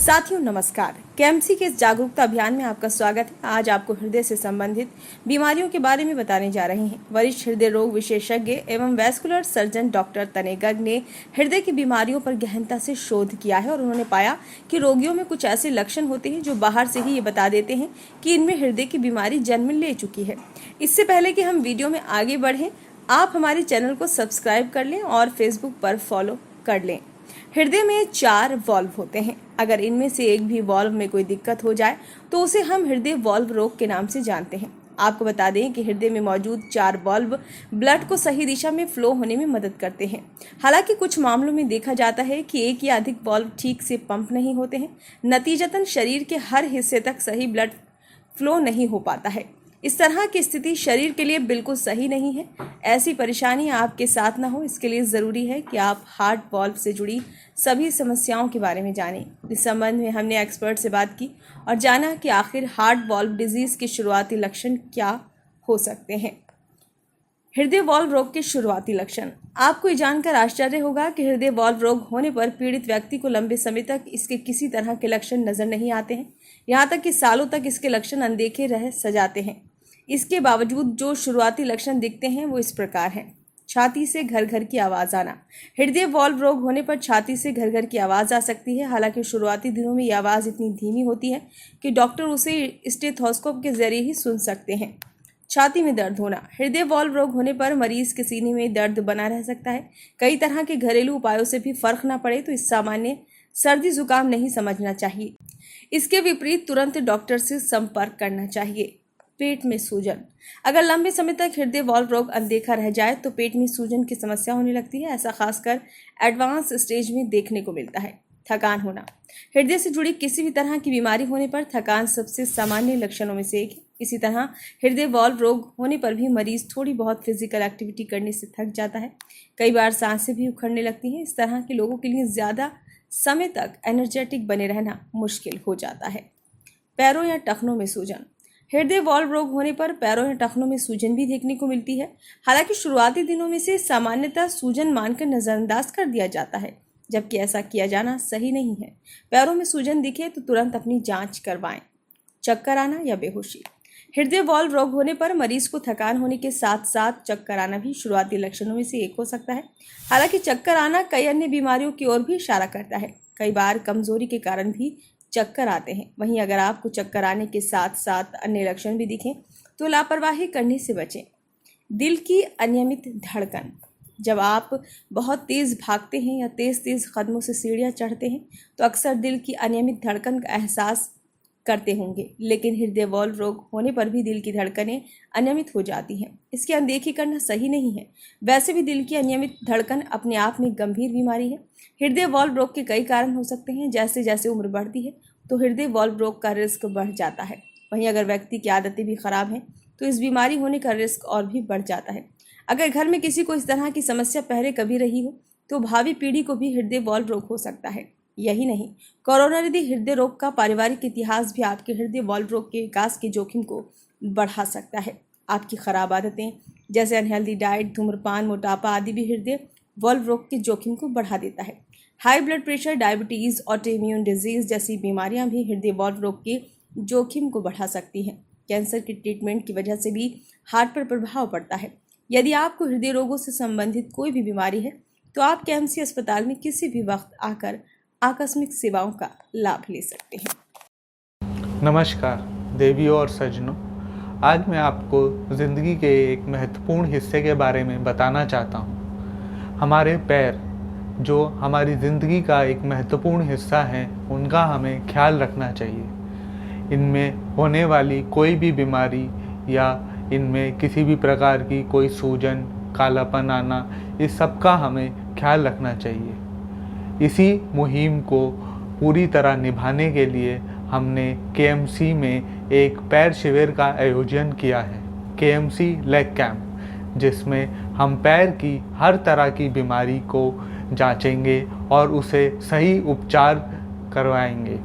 साथियों नमस्कार। केएमसी के इस जागरूकता अभियान में आपका स्वागत है। आज आपको हृदय से संबंधित बीमारियों के बारे में बताने जा रहे हैं। वरिष्ठ हृदय रोग विशेषज्ञ एवं वैस्कुलर सर्जन डॉक्टर तने गर्ग ने हृदय की बीमारियों पर गहनता से शोध किया है और उन्होंने पाया कि रोगियों में कुछ ऐसे लक्षण होते हैं जो बाहर से ही ये बता देते हैं कि इनमें हृदय की बीमारी जन्म ले चुकी है। इससे पहले कि हम वीडियो में आगे बढ़ें, आप हमारे चैनल को सब्सक्राइब कर लें और फेसबुक पर फॉलो कर लें। हृदय में 4 वाल्व होते हैं। अगर इनमें से एक भी वाल्व में कोई दिक्कत हो जाए तो उसे हम हृदय वाल्व रोग के नाम से जानते हैं। आपको बता दें कि हृदय में मौजूद 4 वाल्व ब्लड को सही दिशा में फ्लो होने में मदद करते हैं। हालांकि कुछ मामलों में देखा जाता है कि एक या अधिक वाल्व ठीक से पंप नहीं होते हैं। नतीजतन शरीर के हर हिस्से तक सही ब्लड फ्लो नहीं हो पाता है। इस तरह की स्थिति शरीर के लिए बिल्कुल सही नहीं है। ऐसी परेशानी आपके साथ न हो, इसके लिए ज़रूरी है कि आप हार्ट वाल्व से जुड़ी सभी समस्याओं के बारे में जानें। इस संबंध में हमने एक्सपर्ट से बात की और जाना कि आखिर हार्ट वाल्व डिजीज़ के शुरुआती लक्षण क्या हो सकते हैं। हृदय वाल्व रोग के शुरुआती लक्षण। आपको ये जानकर आश्चर्य होगा कि हृदय वाल्व रोग होने पर पीड़ित व्यक्ति को लंबे समय तक इसके किसी तरह के लक्षण नजर नहीं आते हैं। यहाँ तक कि सालों तक इसके लक्षण अनदेखे रह सजाते हैं। इसके बावजूद जो शुरुआती लक्षण दिखते हैं वो इस प्रकार हैं। छाती से घर घर की आवाज़ आना। हृदय वाल्व रोग होने पर छाती से घर घर की आवाज़ आ सकती है। हालांकि शुरुआती दिनों में ये आवाज़ इतनी धीमी होती है कि डॉक्टर उसे स्टेथोस्कोप के जरिए ही सुन सकते हैं। छाती में दर्द होना। हृदय वाल्व रोग होने पर मरीज के सीने में दर्द बना रह सकता है। कई तरह के घरेलू उपायों से भी फर्क ना पड़े तो इस सामान्य सर्दी जुकाम नहीं समझना चाहिए। इसके विपरीत तुरंत डॉक्टर से संपर्क करना चाहिए। पेट में सूजन। अगर लंबे समय तक हृदय वाल्व रोग अनदेखा रह जाए तो पेट में सूजन की समस्या होने लगती है। ऐसा खासकर एडवांस स्टेज में देखने को मिलता है। थकान होना। हृदय से जुड़ी किसी भी तरह की बीमारी होने पर थकान सबसे सामान्य लक्षणों में से एक है। इसी तरह हृदय वाल्व रोग होने पर भी मरीज थोड़ी बहुत फिजिकल एक्टिविटी करने से थक जाता है। कई बार सांसें भी उखड़ने लगती हैं। इस तरह के लोगों के लिए ज़्यादा समय तक एनर्जेटिक बने रहना मुश्किल हो जाता है। पैरों या टखनों में सूजन। हृदय वाल्व रोग होने पर पैरों या टखनों में सूजन भी देखने को मिलती है। हालांकि शुरुआती दिनों में से सामान्यतः सूजन मानकर नज़रअंदाज कर दिया जाता है, जबकि ऐसा किया जाना सही नहीं है। पैरों में सूजन दिखे तो तुरंत अपनी जांच करवाएं। चक्कर आना या बेहोशी। हृदय वाल्व रोग होने पर मरीज को थकान होने के साथ साथ चक्कर आना भी शुरुआती लक्षणों में से एक हो सकता है। हालांकि चक्कर आना कई अन्य बीमारियों की ओर भी इशारा करता है। कई बार कमजोरी के कारण भी चक्कर आते हैं। वहीं अगर आपको चक्कर आने के साथ साथ अन्य लक्षण भी दिखें तो लापरवाही करने से बचें। दिल की अनियमित धड़कन। जब आप बहुत तेज़ भागते हैं या तेज़ कदमों से सीढ़ियाँ चढ़ते हैं तो अक्सर दिल की अनियमित धड़कन का एहसास करते होंगे। लेकिन हृदय वाल्व रोग होने पर भी दिल की धड़कनें अनियमित हो जाती हैं। इसकी अनदेखी करना सही नहीं है। वैसे भी दिल की अनियमित धड़कन अपने आप में गंभीर बीमारी है। हृदय वाल्व रोग के कई कारण हो सकते हैं। जैसे जैसे उम्र बढ़ती है तो हृदय वाल्व रोग का रिस्क बढ़ जाता है। वहीं अगर व्यक्ति की आदतें भी खराब हैं तो इस बीमारी होने का रिस्क और भी बढ़ जाता है। अगर घर में किसी को इस तरह की समस्या पहले कभी रही हो तो भावी पीढ़ी को भी हृदय वाल्व रोग हो सकता है। यही नहीं, कोरोनरी हृदय रोग का पारिवारिक इतिहास भी आपके हृदय वाल्व रोग के विकास के जोखिम को बढ़ा सकता है। आपकी खराब आदतें जैसे अनहेल्दी डाइट, धूम्रपान, मोटापा आदि भी हृदय वाल्व रोग के जोखिम को बढ़ा देता है। High blood pressure, diabetes, autoimmune disease जैसी बीमारियां भी हृदय वाल्व रोग के जोखिम को बढ़ा सकती हैं। कैंसर की ट्रीटमेंट की वजह से भी हार्ट पर प्रभाव पड़ता है। यदि आपको हृदय रोगों से संबंधित कोई भी बीमारी है तो आप केएमसी अस्पताल में किसी भी वक्त आकर आकस्मिक सेवाओं का लाभ ले सकते हैं। नमस्कार देवियों और सज्जनों, आज मैं आपको ज़िंदगी के एक महत्वपूर्ण हिस्से के बारे में बताना चाहता हूँ। हमारे पैर जो हमारी ज़िंदगी का एक महत्वपूर्ण हिस्सा हैं, उनका हमें ख्याल रखना चाहिए। इनमें होने वाली कोई भी बीमारी या इनमें किसी भी प्रकार की कोई सूजन, कालापन आना, इस सब का हमें ख्याल रखना चाहिए। इसी मुहिम को पूरी तरह निभाने के लिए हमने केएमसी में एक पैर शिविर का आयोजन किया है, केएमसी लेग कैंप, जिसमें हम पैर की हर तरह की बीमारी को जांचेंगे और उसे सही उपचार करवाएंगे।